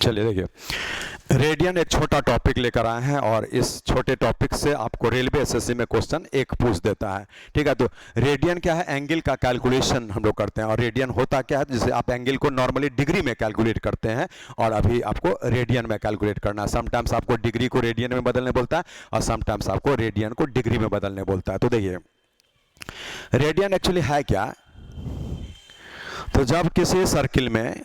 चलिए देखिए, रेडियन एक छोटा टॉपिक लेकर आए हैं और इस छोटे टॉपिक से आपको रेलवे एसएससी में क्वेश्चन एक पूछ देता है। ठीक है, तो रेडियन क्या है? एंगल का कैलकुलेशन हम लोग करते हैं। और रेडियन होता क्या है? जैसे आप एंगल को नॉर्मली डिग्री में कैलकुलेट करते हैं और अभी आपको रेडियन में कैलकुलेट करना है। समटाइम्स आपको डिग्री को रेडियन में बदलने बोलता है और समटाइम्स आपको रेडियन को डिग्री में बदलने बोलता है। तो देखिए, रेडियन एक्चुअली है क्या? तो जब किसी सर्किल में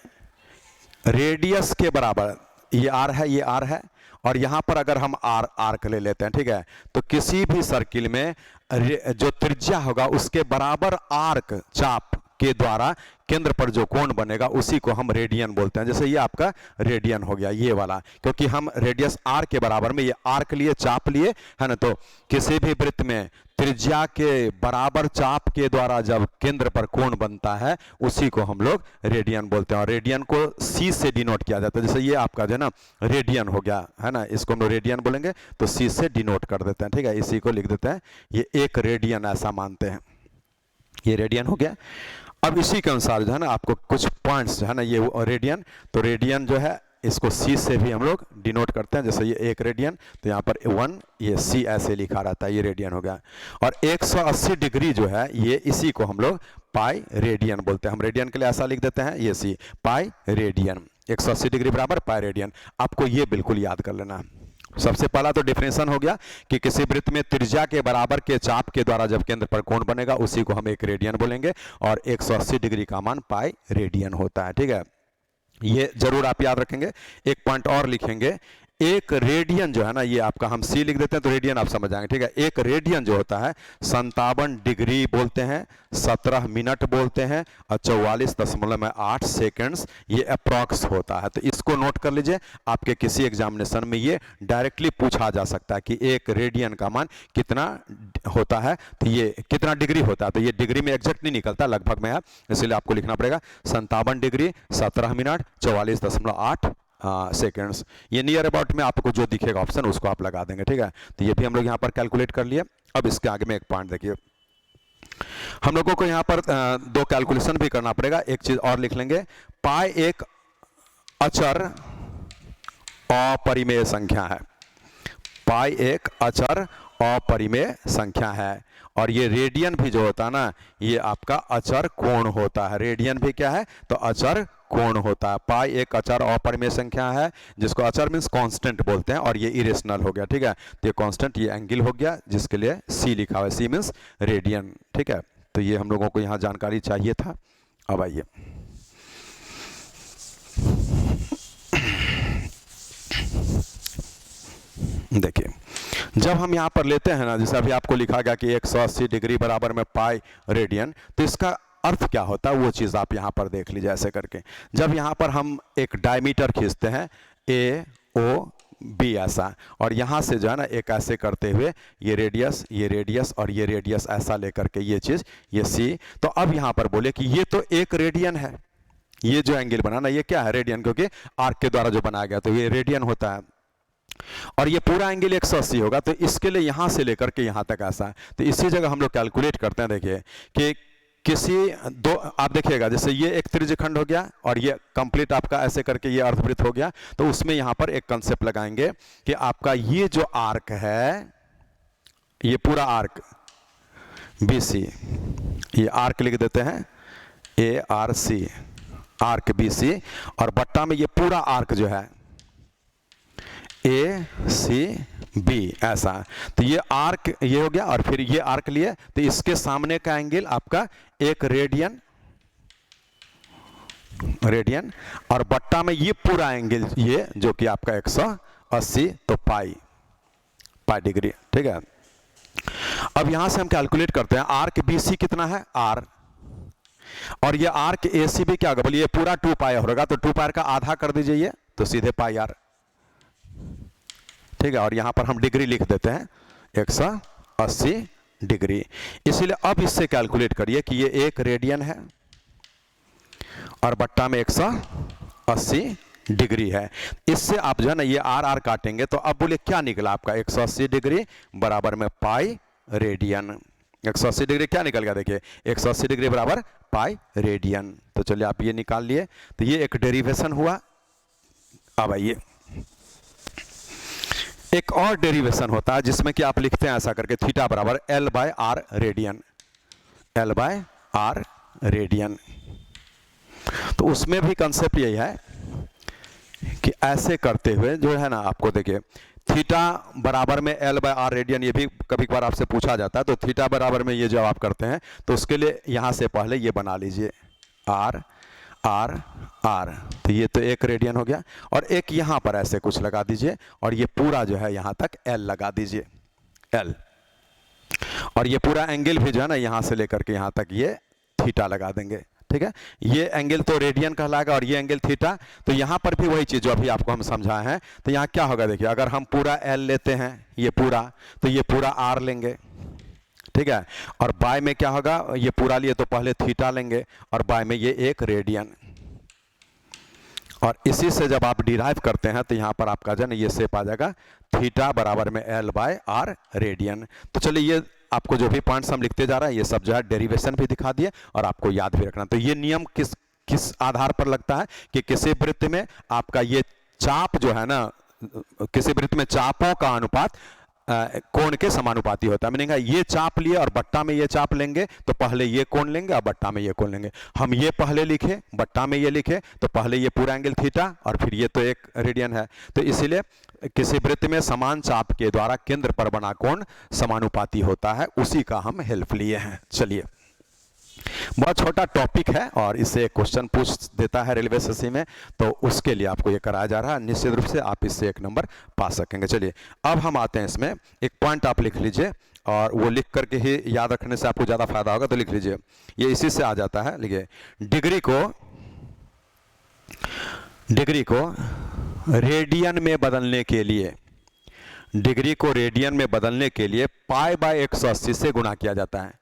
रेडियस के बराबर, ये आर है, ये आर है, और यहां पर अगर हम आर्क ले लेते हैं, ठीक है, तो किसी भी सर्किल में जो त्रिज्या होगा उसके बराबर आर्क चाप के द्वारा केंद्र पर जो कोण बनेगा उसी को हम रेडियन बोलते हैं। जैसे ये आपका रेडियन हो गया, ये वाला, क्योंकि हम रेडियस आर के बराबर में ये आर्क लिए, चाप लिए, है ना। तो किसी भी वृत्त में त्रिज्या के बराबर चाप के द्वारा जब केंद्र पर कोण बनता है उसी को हम लोग रेडियन बोलते हैं। और रेडियन को सी से डिनोट किया जाता है। जैसे ये आपका जो है ना रेडियन हो गया, है ना, इसको हम लोग रेडियन बोलेंगे तो सी से डिनोट कर देते हैं। ठीक है, इसी को लिख देते हैं, ये एक रेडियन ऐसा मानते हैं, ये रेडियन हो गया। अब इसी के अनुसार जो है ना आपको कुछ पॉइंट्स है ना, ये रेडियन, तो रेडियन जो है इसको सी से भी हम लोग डिनोट करते हैं। जैसे ये एक रेडियन, तो यहाँ पर 1, ये सी ऐसे लिखा रहता है, ये रेडियन हो गया। और 180 डिग्री जो है ये, इसी को हम लोग पाई रेडियन बोलते हैं। हम रेडियन के लिए ऐसा लिख देते हैं, ये सी पाई रेडियन, 180 डिग्री बराबर पाई रेडियन। आपको ये बिल्कुल याद कर लेना है। सबसे पहला तो डिफरेंशिएशन हो गया कि किसी वृत्त में त्रिज्या के बराबर के चाप के द्वारा जब केंद्र पर कोण बनेगा उसी को हम एक रेडियन बोलेंगे, और 180 डिग्री का मान पाई रेडियन होता है। ठीक है, ये जरूर आप याद रखेंगे। एक पॉइंट और लिखेंगे, एक रेडियन जो है ना, ये आपका हम सी लिख देते हैं तो रेडियन आप समझ जाएंगे। ठीक है, एक रेडियन जो होता है 57 डिग्री बोलते हैं, 17 मिनट बोलते हैं और 44.8 सेकेंड्स ये अप्रॉक्स होता है। तो इसको नोट कर लीजिए, आपके किसी एग्जामिनेशन में ये डायरेक्टली पूछा जा सकता है कि एक रेडियन का मान कितना होता है, तो ये कितना डिग्री होता है। तो ये डिग्री में एग्जैक्ट नहीं निकलता, लगभग में है, इसलिए आपको लिखना पड़ेगा 57 डिग्री 17 मिनट 44.8 सेकेंड्स। ये नियर अबाउट में आपको जो दिखेगा ऑप्शन उसको आप लगा देंगे। ठीक है, तो ये भी हम लोग यहाँ पर कैलकुलेट कर लिए। अब इसके आगे में एक पॉइंट देखिए, हम लोगों को यहाँ पर दो कैलकुलेशन भी करना पड़ेगा। एक चीज और लिख लेंगे, पाई एक अचर अपरिमेय संख्या है, पाई एक अचर अपरिमेय संख्या है। और ये रेडियन भी जो होता है ना, ये आपका अचर कोण होता है। रेडियन भी क्या है? तो अचर कोण होता है। पाई एक अचर अपरिमेय संख्या है, जिसको अचर मीन्स कांस्टेंट बोलते हैं, और ये इरेशनल हो गया। ठीक है, तो ये कांस्टेंट, ये एंगल हो गया जिसके लिए सी लिखा हुआ है, सी मीन्स रेडियन। ठीक है, तो ये हम लोगों को यहाँ जानकारी चाहिए था। अब आइए, देखिए, जब हम यहाँ पर लेते हैं ना, जैसे अभी आपको लिखा गया कि 180 डिग्री बराबर में पाई रेडियन, तो इसका अर्थ क्या होता है वो चीज़ आप यहाँ पर देख लीजिए ऐसे करके। जब यहाँ पर हम एक डायमीटर खींचते हैं ए ओ बी ऐसा, और यहाँ से जो है ना एक ऐसे करते हुए ये रेडियस और ये रेडियस ऐसा लेकर के ये चीज़, ये सी, तो अब यहाँ पर बोले कि ये तो एक रेडियन है, ये जो एंगल बना ना ये क्या है? रेडियन, क्योंकि आर्क के द्वारा जो बनाया गया तो ये रेडियन होता है। और ये पूरा एंगल 180 होगा, तो इसके लिए यहां से लेकर के यहां तक ऐसा है। तो इसी जगह हम लोग कैलकुलेट करते हैं। देखिए कि किसी दो, आप देखिएगा, जैसे ये एक त्रिज्यखंड हो गया और ये कंप्लीट आपका ऐसे करके ये अर्धवृत्त हो गया, तो उसमें यहां पर एक कंसेप्ट लगाएंगे कि आपका ये जो आर्क है, ये पूरा आर्क BC, ये आर्क लिख देते हैं ARC, आर्क BC, और बट्टा में ये पूरा आर्क जो है ACB ऐसा। तो ये आर्क ये हो गया, और फिर ये आर्क लिए, तो इसके सामने का एंगल आपका एक रेडियन, और बट्टा में ये पूरा एंगल ये जो कि आपका 180, तो पाई डिग्री। ठीक है, अब यहां से हम कैलकुलेट करते हैं, आर्क BC कितना है? R, और ये आर्क ACB क्या होगा? बोलिए पूरा 2 पाई होगा, तो 2 पाई का आधा कर दीजिए ये, तो सीधे पाई R। ठीक है, और यहां पर हम डिग्री लिख देते हैं 180 डिग्री। इसलिए अब इससे कैलकुलेट करिए कि ये एक रेडियन है और बट्टा में 180 डिग्री है। इससे आप जो है ना ये आर काटेंगे, तो अब बोले क्या निकला आपका? 180 डिग्री बराबर में पाई रेडियन। 180 डिग्री क्या निकल गया? देखिए 180 डिग्री बराबर पाई रेडियन। तो चलिए आप ये निकाल लिए। तो ये एक डेरिवेशन हुआ। अब आइए, एक और डेरिवेशन होता है जिसमें कि आप लिखते हैं ऐसा करके थीटा बराबर L/R रेडियन, L/R रेडियन। तो उसमें भी कंसेप्ट यही है कि ऐसे करते हुए जो है ना, आपको देखिए थीटा बराबर में L/R रेडियन, ये भी कभी कभार आपसे पूछा जाता है। तो थीटा बराबर में ये जब आप करते हैं तो उसके लिए यहाँ से पहले ये बना लीजिए R R R, तो ये तो एक रेडियन हो गया, और एक यहाँ पर ऐसे कुछ लगा दीजिए, और ये पूरा जो है यहाँ तक L लगा दीजिए, L, और ये पूरा एंगल भी जो है ना यहाँ से लेकर के यहाँ तक ये थीटा लगा देंगे, ठीक है। ये एंगल तो रेडियन कहलाएगा और ये एंगल थीटा। तो यहाँ पर भी वही चीज़ जो अभी आपको हम समझाए हैं। तो यहाँ क्या होगा, देखिए अगर हम पूरा L लेते हैं ये पूरा, तो ये पूरा R लेंगे, ठीक है, और बाय में क्या होगा, ये पूरा लिए तो पहले थीटा लेंगे और बाय में ये एक रेडियन, और इसी से जब आप डिराइव करते हैं तो यहाँ पर आपका जो है ये शेप आ जाएगा थीटा बराबर में L/R रेडियन। तो चलिए ये आपको जो भी पॉइंट्स हम लिखते जा रहे हैं ये सब जो है डेरिवेशन भी दिखा दिए और आपको याद भी रखना। तो ये नियम किस आधार पर लगता है कि किसी वृत्त में आपका ये चाप जो है ना, किसी वृत्त में चापों का अनुपात कोण के समानुपाती होता है। मैंने ये चाप लिए और बट्टा में ये चाप लेंगे तो पहले ये कोण लेंगे और बट्टा में ये कोण लेंगे। हम ये पहले लिखे, बट्टा में ये लिखे, तो पहले ये पूरा एंगल थीटा और फिर ये तो एक रेडियन है। तो इसीलिए किसी वृत्त में समान चाप के द्वारा केंद्र पर बना कोण समानुपाती होता है, उसी का हम हेल्प लिए हैं। चलिए, बहुत छोटा टॉपिक है और इससे एक क्वेश्चन पूछ देता है रेलवे एसएससी में, तो उसके लिए आपको ये कराया जा रहा है। निश्चित रूप से आप इससे 1 नंबर पा सकेंगे। चलिए अब हम आते हैं इसमें, एक पॉइंट आप लिख लीजिए और वो लिख करके ही याद रखने से आपको ज़्यादा फायदा होगा। तो लिख लीजिए, ये इसी से आ जाता है। लिखिए, डिग्री को रेडियन में बदलने के लिए, डिग्री को रेडियन में बदलने के लिए π/180 से गुणा किया जाता है।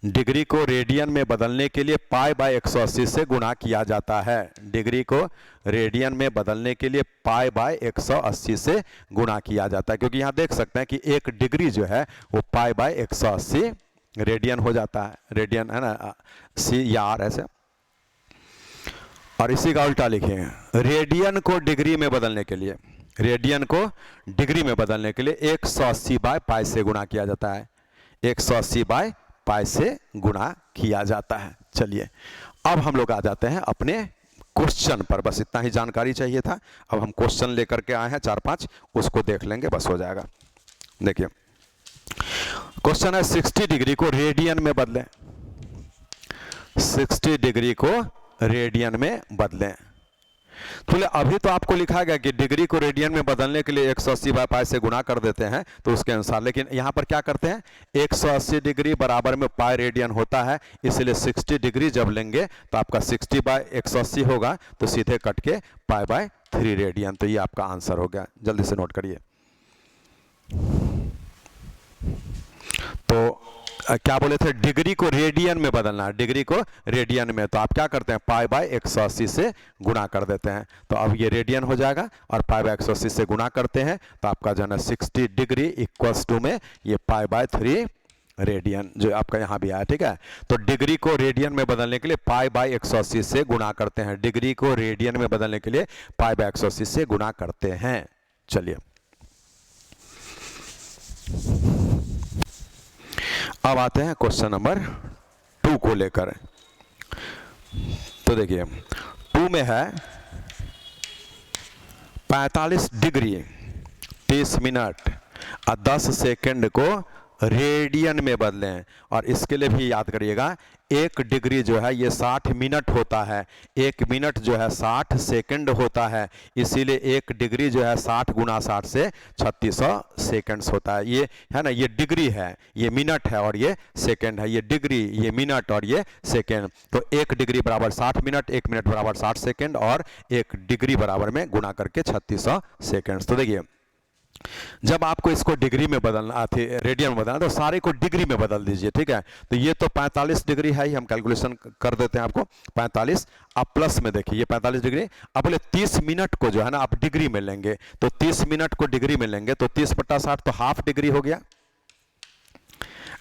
डिग्री को रेडियन में बदलने के लिए π/180 से गुणा किया जाता है। डिग्री को रेडियन में बदलने के लिए π/180 से गुणा किया जाता है, क्योंकि यहाँ देख सकते हैं कि 1 डिग्री जो है वो π/180 रेडियन हो जाता है। रेडियन है ना, C या R ऐसे। और इसी का उल्टा लिखेंगे, रेडियन को डिग्री में बदलने के लिए, रेडियन को डिग्री में बदलने के लिए 180/π से गुणा किया जाता है। 180/π से गुणा किया जाता है। चलिए अब हम लोग आ जाते हैं अपने क्वेश्चन पर। बस इतना ही जानकारी चाहिए था। अब हम क्वेश्चन लेकर के आए हैं 4-5, उसको देख लेंगे, बस हो जाएगा। देखिए क्वेश्चन है 60 डिग्री को रेडियन में बदलें। 60 डिग्री को रेडियन में बदलें। तो अभी तो आपको लिखा गया कि डिग्री को रेडियन में बदलने के लिए 180/π से गुणा कर देते हैं, तो उसके अनुसार। लेकिन यहाँ पर क्या करते हैं, 180 डिग्री बराबर में π रेडियन होता है, इसलिए 60 डिग्री जब लेंगे तो आपका 60/180 होगा, तो सीधे कट के π/3 रेडियन। तो ये आपका आंसर हो गया। जल्दी से नोट करिए। तो क्या बोले थे, डिग्री को रेडियन में बदलना है, डिग्री को रेडियन में। तो आप क्या करते हैं, π/180 से गुणा कर देते हैं। तो अब ये रेडियन हो जाएगा और π/180 से गुणा करते हैं तो आपका जो है 60 डिग्री इक्वल्स टू में ये π/3 रेडियन जो आपका यहाँ भी आया, ठीक है। तो डिग्री को रेडियन में बदलने के लिए π/180 से गुणा करते हैं। डिग्री को रेडियन में बदलने के लिए π/180 से गुणा करते हैं। चलिए अब आते हैं क्वेश्चन नंबर 2 को लेकर। तो देखिए 2 में है 45 डिग्री 30 मिनट और 10 सेकंड को रेडियन में बदलें। और इसके लिए भी याद करिएगा, 1 डिग्री जो है ये 60 मिनट होता है, 1 मिनट जो है 60 सेकंड होता है, इसीलिए 1 डिग्री जो है 60 × 60 से 3600 सेकंड्स होता है। ये है ना, ये डिग्री है, ये मिनट है और ये सेकंड है। ये डिग्री, ये मिनट और ये सेकंड। तो 1 डिग्री बराबर 60 मिनट, 1 मिनट बराबर 60 सेकंड और 1 डिग्री बराबर में गुणा करके 3600 सेकंड्स। तो देखिए जब आपको इसको डिग्री में बदलना थी, रेडियन में बदलना, तो सारे को डिग्री में बदल दीजिए, ठीक है। तो ये तो 45 डिग्री है ही, हम कैलकुलेशन कर देते हैं आपको 45। अब प्लस में देखिए ये 45 डिग्री। अब बोले 30 मिनट को जो है ना आप डिग्री में लेंगे, तो 30 मिनट को डिग्री में लेंगे तो 30/60 तो हाफ डिग्री हो गया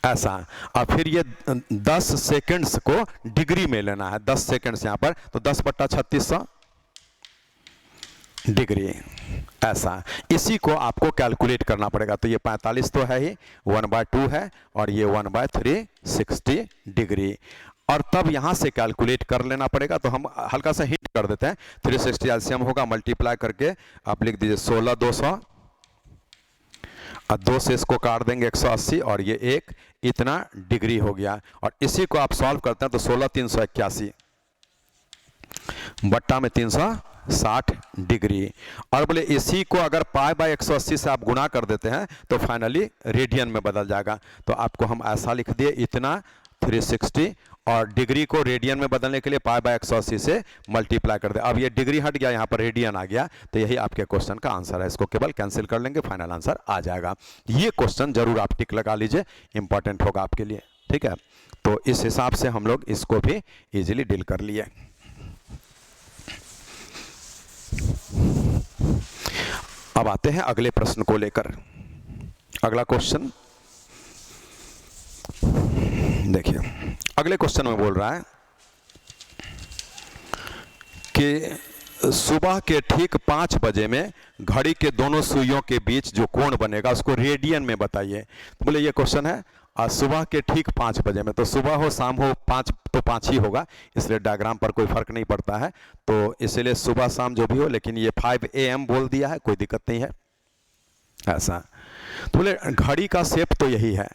ऐसा। और फिर ये 10 सेकेंड्स को डिग्री में लेना है, 10 सेकेंड्स यहाँ पर, तो 10/3600 डिग्री, ऐसा इसी को आपको कैलकुलेट करना पड़ेगा। तो ये 45 तो है ही, 1/2 है और ये 1/360 डिग्री, और तब यहाँ से कैलकुलेट कर लेना पड़ेगा। तो हम हल्का सा हिंट कर देते हैं, 360 एलसीएम होगा, मल्टीप्लाई करके आप लिख दीजिए 16 200 और 2 से इसको काट देंगे 180 और ये एक इतना डिग्री हो गया। और इसी को आप सॉल्व करते हैं तो 16 381 बट्टा में 360 डिग्री, और बोले इसी को अगर पाई बाय 180 से आप गुणा कर देते हैं तो फाइनली रेडियन में बदल जाएगा। तो आपको हम ऐसा लिख दिए इतना 360, और डिग्री को रेडियन में बदलने के लिए पाई बाय 180 से मल्टीप्लाई कर दे। अब ये डिग्री हट गया, यहाँ पर रेडियन आ गया, तो यही आपके क्वेश्चन का आंसर है। इसको केवल कैंसिल कर लेंगे, फाइनल आंसर आ जाएगा। ये क्वेश्चन जरूर आप टिक लगा लीजिए, इंपॉर्टेंट होगा आपके लिए, ठीक है। तो इस हिसाब से हम लोग इसको भी इजीली डील कर लिए। अब आते हैं अगले प्रश्न को लेकर। अगला क्वेश्चन देखिए, अगले क्वेश्चन में बोल रहा है कि सुबह के ठीक 5 बजे में घड़ी के दोनों सुइयों के बीच जो कोण बनेगा उसको रेडियन में बताइए। तो बोले ये क्वेश्चन है आज सुबह के ठीक 5 बजे में, तो सुबह हो शाम हो 5 तो 5 ही होगा, इसलिए डायग्राम पर कोई फर्क नहीं पड़ता है। तो इसलिए सुबह शाम जो भी हो, लेकिन ये 5 AM बोल दिया है, कोई दिक्कत नहीं है ऐसा। तो बोले घड़ी का शेप तो यही है,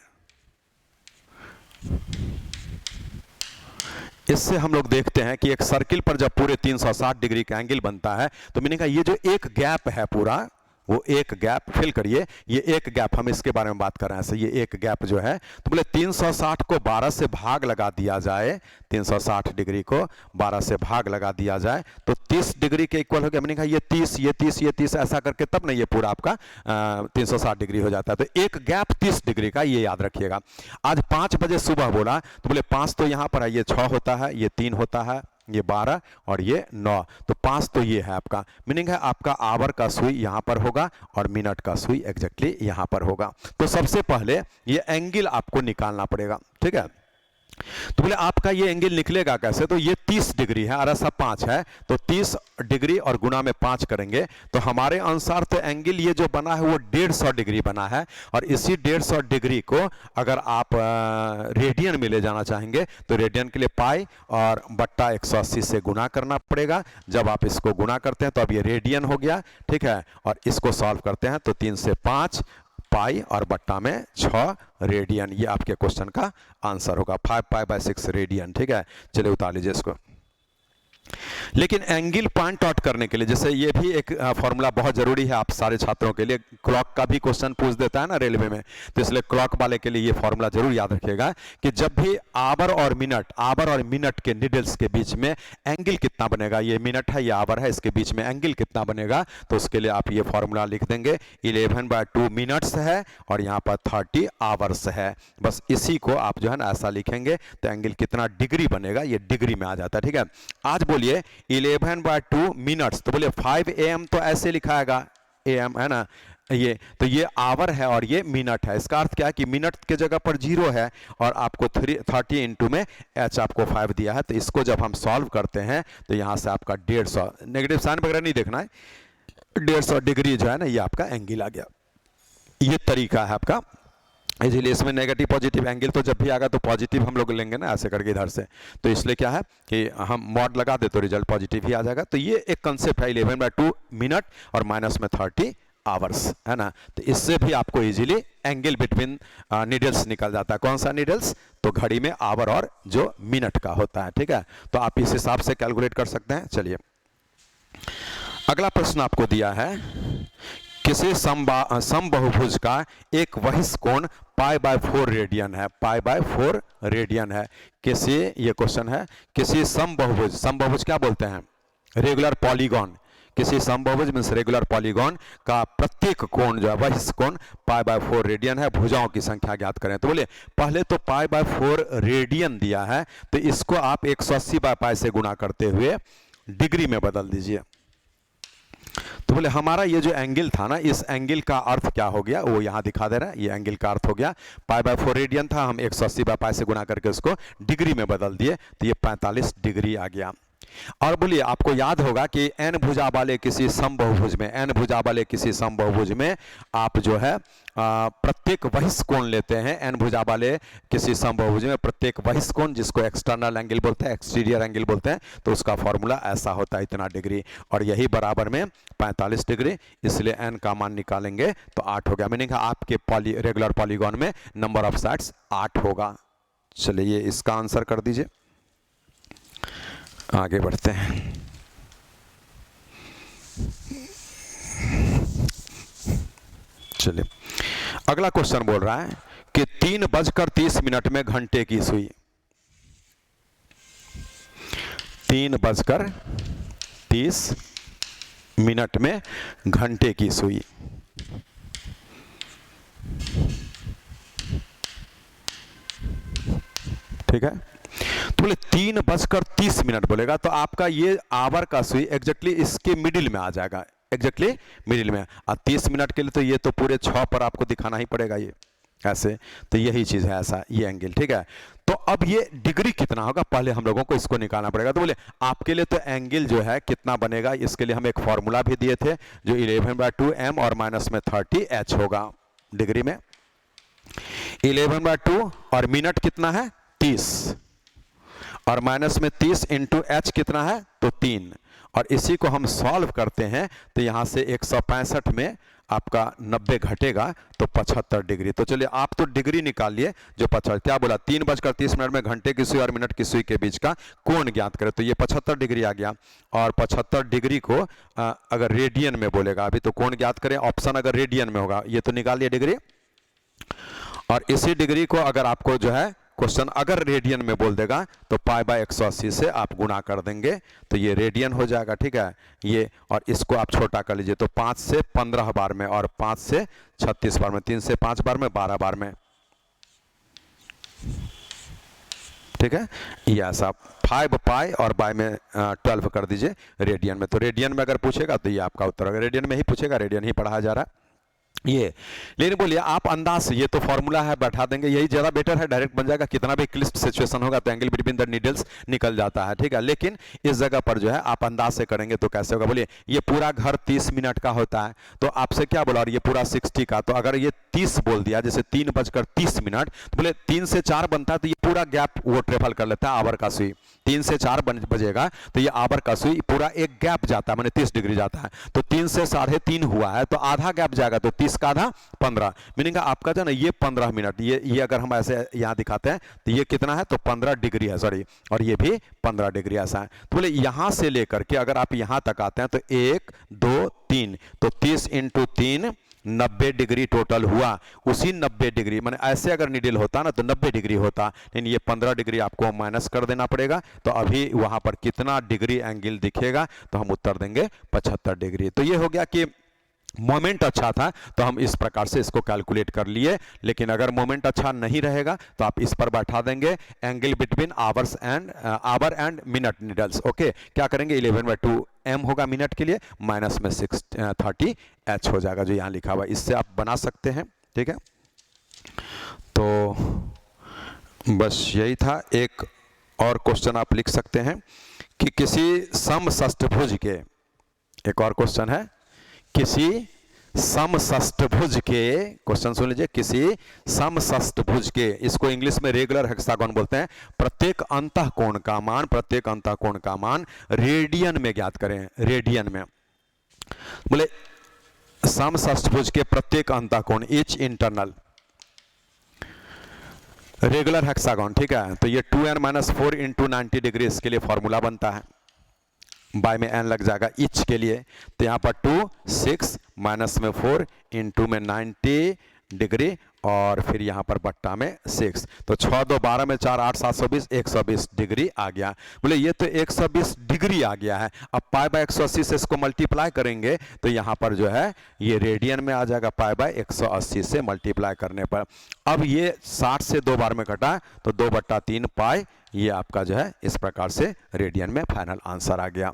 इससे हम लोग देखते हैं कि एक सर्किल पर जब पूरे 360 डिग्री का एंगल बनता है तो मैंने कहा ये जो एक गैप है पूरा, वो एक गैप फिल करिए। ये एक गैप, हम इसके बारे में बात कर रहे हैं। ये एक गैप जो है, तो बोले 360 को 12 से भाग लगा दिया जाए, 360 डिग्री को 12 से भाग लगा दिया जाए तो 30 डिग्री के इक्वल हो गया। मैंने कहा ये 30 ये 30 ये 30 ऐसा करके तब ना ये पूरा आपका 360 डिग्री हो जाता है। तो एक गैप 30 डिग्री का, ये याद रखिएगा। आज 5 बजे सुबह बोला तो बोले 5 तो यहाँ पर है, ये 6 होता है, ये 3 होता है, ये 12 और ये 9, तो 5 तो ये है आपका। मीनिंग है आपका आवर का सुई यहाँ पर होगा और मिनट का सुई एग्जैक्टली यहाँ पर होगा। तो सबसे पहले ये एंगल आपको निकालना पड़ेगा, ठीक है। तो बोले आपका ये एंगल निकलेगा कैसे, तो ये 30 डिग्री है और ऐसा 5 है, तो 30 डिग्री और गुना में 5 करेंगे तो हमारे अनुसार तो एंगल ये जो बना है वो 150 डिग्री बना है। और इसी 150 डिग्री को अगर आप रेडियन में ले जाना चाहेंगे तो रेडियन के लिए पाई और बट्टा 180 से गुना करना पड़ेगा। जब आप इसको गुना करते हैं तो अब ये रेडियन हो गया, ठीक है। और इसको सॉल्व करते हैं तो 3 से 5 पाई और बट्टा में 6 रेडियन, ये आपके क्वेश्चन का आंसर होगा। 5 पाई बाय 6 रेडियन, ठीक है। चलिए उतार लीजिए इसको। लेकिन एंगल पॉइंट आउट करने के लिए, जैसे ये भी एक फॉर्मूला बहुत जरूरी है आप सारे छात्रों के लिए, क्लॉक का भी क्वेश्चन पूछ देता है ना रेलवे में, तो इसलिए क्लॉक वाले के लिए ये फॉर्मूला जरूर याद रखिएगा कि जब भी आवर और मिनट के निडल्स के बीच में एंगल कितना बनेगा, ये मिनट है ये आवर है, इसके बीच में एंगल कितना बनेगा, तो उसके लिए आप ये फॉर्मूला लिख देंगे 11/2 मिनट्स है और यहाँ पर 30 आवर्स है। बस इसी को आप जो है ना ऐसा लिखेंगे तो एंगल कितना डिग्री बनेगा ये डिग्री में आ जाता है, ठीक है। आज बोलिए 11/2 मिनट्स, तो बोले 5 AM तो ऐसे लिखाएगा, AM है ना ये, तो ये आवर है और ये मिनट है। इसका अर्थ क्या है कि मिनट के जगह पर 0 है और आपको 30 इंटू में h आपको 5 दिया है। तो इसको जब हम सॉल्व करते हैं तो यहाँ से आपका 150, नेगेटिव साइन वगैरह नहीं देखना है, 150 डिग्री जो है ना ये आपका एंगल आ गया। ये तरीका है आपका, इसीलिए इसमें नेगेटिव पॉजिटिव एंगल तो जब भी आएगा तो पॉजिटिव हम लोग लेंगे ना ऐसे करके इधर से, तो इसलिए क्या है कि हम मॉड लगा दे तो रिजल्ट पॉजिटिव ही आ जाएगा। तो ये एक कंसेप्ट है 11/2 मिनट और माइनस में 30 आवर्स, है ना। तो इससे भी आपको इजीली एंगल बिटवीन नीडल्स निकल जाता है। कौन सा नीडल्स, तो घड़ी में आवर और जो मिनट का होता है, ठीक है। तो आप इस हिसाब से कैलकुलेट कर सकते हैं। चलिए अगला प्रश्न आपको दिया है, किसी समबाहुभुज का एक वहिष कोण π/4 रेडियन है, π/4 रेडियन है। किसी, ये क्वेश्चन है, किसी समबाहुभुज क्या बोलते हैं, रेगुलर पॉलीगॉन, किसी समबाहुभुज मींस रेगुलर पॉलीगॉन का प्रत्येक कोण जो है वहिष कोण π/4 रेडियन है, भुजाओं की संख्या ज्ञात करें। तो बोले पहले तो π/4 रेडियन दिया है तो इसको आप 180/π से गुणा करते हुए डिग्री में बदल दीजिए। तो बोले हमारा ये जो एंगल था ना, इस एंगल का अर्थ क्या हो गया वो यहां दिखा दे रहा है। ये एंगल का अर्थ हो गया π/4 रेडियन था, हम 180/π से गुणा करके उसको डिग्री में बदल दिए तो ये 45 डिग्री आ गया। और बोलिए, आपको याद होगा कि n भुजा वाले किसी समबाहुभुज में, n भुजा वाले किसी समबाहुभुज में आप जो है प्रत्येक बहिष्ठ कोण लेते हैं। n भुजा वाले किसी समबाहुभुज में प्रत्येक बहिष्ठ कोण, जिसको एक्सटर्नल एंगल बोलते हैं, एक्सटीरियर एंगल बोलते हैं, तो उसका फॉर्मूला ऐसा होता है, इतना डिग्री, और यही बराबर में 45 डिग्री। इसलिए n का मान निकालेंगे तो 8 हो गया। मीनिंग आपके रेगुलर पॉलीगॉन में नंबर ऑफ साइड्स 8 होगा। चलिए इसका आंसर कर दीजिए, आगे बढ़ते हैं। चलिए अगला क्वेश्चन बोल रहा है कि 3:30 में घंटे की सुई, 3:30 में घंटे की सुई। ठीक है, तो बोले 3:30 बोलेगा तो आपका ये आवर का सुई एग्जैक्टली इसके मिडिल में आ जाएगा, एग्जैक्टली मिडिल में। और 30 मिनट के लिए तो ये तो पूरे 6 पर आपको दिखाना ही पड़ेगा, ये ऐसे, तो यही चीज है ऐसा, ये एंगल। ठीक है, तो अब ये डिग्री कितना होगा, पहले हम लोगों को इसको निकालना पड़ेगा। तो बोले आपके लिए तो एंगल जो है कितना बनेगा, इसके लिए हम एक फॉर्मूला भी दिए थे, जो 11/2 m और माइनस में 30 h होगा डिग्री में। 11/2 और मिनट कितना है 30, और माइनस में 30 इंटू एच कितना है तो 3, और इसी को हम सॉल्व करते हैं तो यहाँ से 165 में आपका 90 घटेगा तो 75 डिग्री। तो चलिए आप तो डिग्री निकालिए, जो 75 क्या बोला, 3:30 में घंटे की सुई और मिनट की सुई के बीच का कोण ज्ञात करें, तो ये 75 डिग्री आ गया। और 75 डिग्री को अगर रेडियन में बोलेगा, अभी तो कोण ज्ञात करें, ऑप्शन अगर रेडियन में होगा, ये तो निकालिए डिग्री। और इसी डिग्री को अगर आपको जो है क्वेश्चन अगर रेडियन में बोल देगा तो π/180 से आप गुणा कर देंगे तो ये रेडियन हो जाएगा। ठीक है, ये, और इसको आप छोटा कर लीजिए तो 5 से 15 बार में, और 5 से 36 बार में, 3 से 5 बार में, 12 बार में। ठीक है, ये ऐसा 5π और बाय में 12 कर दीजिए रेडियन में। तो रेडियन में अगर पूछेगा तो ये आपका उत्तर होगा, रेडियन में ही पूछेगा, रेडियन ही पढ़ाया जा रहा है ये। लेकिन बोलिए आप अंदाज से, ये तो फॉर्मूला है बैठा देंगे, यही ज़्यादा बेटर है, डायरेक्ट बन जाएगा। कितना भी क्लिष्ट सिचुएशन होगा तो एंगल बिटवीन द नीडल्स निकल जाता है। ठीक है, लेकिन इस जगह पर जो है आप अंदाज से करेंगे तो कैसे होगा। बोलिए ये पूरा घर 30 मिनट का होता है, तो आपसे क्या बोला, और ये पूरा 60 का, तो अगर ये 30 बोल दिया, जैसे 3:30 तो बोले 3 से 4 बनता है, तो ये पूरा गैप वो ट्रेवल कर लेता है आवर का सुई। 3 से 4 बजेगा तो ये आवर का सुई पूरा एक गैप जाता है, माने 30 डिग्री जाता है। तो 3 से 3:30 हुआ है तो आधा गैप जाएगा, तो 30 का आधा 15, मीनिंग आपका जो ना ये 15 मिनट, ये अगर हम ऐसे यहां दिखाते हैं तो ये कितना है तो 15 डिग्री है, सॉरी, और ये भी 15 डिग्री ऐसा है। तो बोले यहां से लेकर के अगर आप यहां तक आते हैं तो 1 2 3, तो 30 इंटू 3 90 डिग्री टोटल हुआ। उसी 90 डिग्री माने ऐसे अगर नीडल होता ना तो 90 डिग्री होता, लेकिन ये 15 डिग्री आपको माइनस कर देना पड़ेगा। तो अभी वहां पर कितना डिग्री एंगल दिखेगा, तो हम उत्तर देंगे 75 डिग्री। तो ये हो गया कि मोमेंट अच्छा था तो हम इस प्रकार से इसको कैलकुलेट कर लिए, लेकिन अगर मोमेंट अच्छा नहीं रहेगा तो आप इस पर बैठा देंगे angle between our and minute needles. Okay, क्या करेंगे, 11/2 m होगा मिनट के लिए, माइनस में 30 h हो जाएगा, जो यहाँ लिखा हुआ, इससे आप बना सकते हैं। ठीक है, तो बस यही था। एक और क्वेश्चन आप लिख सकते हैं कि किसी समषष्ठभुज के, एक और क्वेश्चन है, किसी समषष्ठभुज के, क्वेश्चन सुन लीजिए, किसी समषष्ठभुज के, इसको इंग्लिश में रेगुलर हेक्सागोन बोलते हैं, प्रत्येक अंतःकोण का मान, प्रत्येक अंतःकोण का मान रेडियन में ज्ञात करें, रेडियन में। बोले समषष्ठभुज के प्रत्येक अंतःकोण, ईच इंटरनल रेगुलर हेक्सागोन। ठीक है, तो ये 2n-4 इंटू 90 डिग्री इसके लिए फॉर्मूला बनता है, बाय में n लग जाएगा ईच के लिए, तो यहाँ पर 2 6 माइनस में 4 इंटू में 90 डिग्री, और फिर यहाँ पर बट्टा में 6, तो 6 2 12 में 4 8 720 120 डिग्री आ गया। बोले ये तो 120 डिग्री आ गया है। अब π/180 से इसको मल्टीप्लाई करेंगे तो यहाँ पर जो है ये रेडियन में आ जाएगा, π/180 से मल्टीप्लाई करने पर। अब ये 60 से 2 बार में कटा तो 2/3 पाई, ये आपका जो है इस प्रकार से रेडियन में फाइनल आंसर आ गया।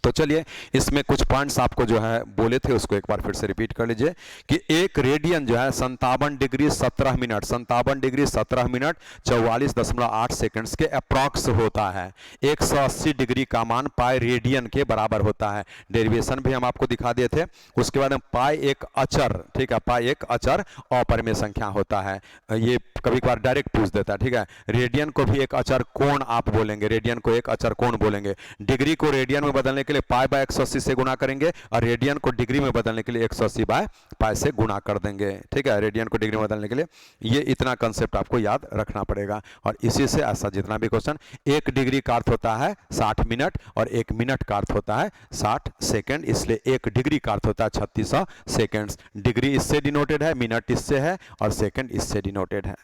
तो चलिए इसमें कुछ पॉइंट्स आपको जो है बोले थे उसको एक बार फिर से रिपीट कर लीजिए कि एक रेडियन जो है 57 degree 17 minute 57 degree 17 minute 44.8 seconds के अप्रॉक्स होता है। 180 डिग्री का मान पाई रेडियन के बराबर होता है। डेरिवेशन भी हम आपको दिखा दिए थे। उसके बाद में पाई एक अचर, ठीक है, पाई एक अचर अपरिमेय संख्या होता है। ये कभी कभार डायरेक्ट पूछ देता है, ठीक है। रेडियन को भी एक अचर कोण आप बोलेंगे, रेडियन को एक अचर कोण बोलेंगे। डिग्री को रेडियन में बदलने के लिए पाई बाय 180 से गुणा करेंगे और रेडियन को डिग्री में बदलने के लिए 180 बाय पाई से गुणा कर देंगे, ठीक है। रेडियन को डिग्री में बदलने के लिए ये इतना कंसेप्ट आपको याद रखना पड़ेगा। और इसी से ऐसा जितना भी क्वेश्चन, 1 डिग्री का अर्थ होता है 60 मिनट और 1 मिनट का अर्थ होता है 60 सेकंड, इसलिए 1 डिग्री का अर्थ होता है 3600 सेकंड्स। डिग्री इससे डिनोटेड है, मिनट इससे है और सेकंड इससे डिनोटेड है,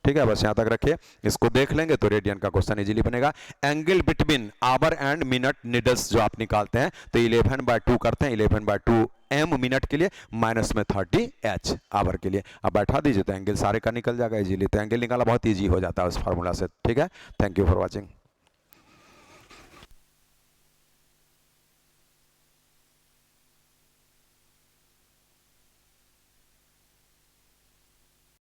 ठीक है। बस यहां तक रखिए, इसको देख लेंगे तो रेडियन का क्वेश्चन इजीली बनेगा। Angle between our and minute needles जो आप निकालते हैं तो 11/2 करते हैं, 11/2 m मिनट के लिए माइनस में 30 h आवर के लिए। अब बैठा दीजिए तो एंगल सारे का निकल जाएगा इजीली। तो एंगल निकाला बहुत इजी हो जाता है उस फार्मूला से, ठीक है। Thank you for watching.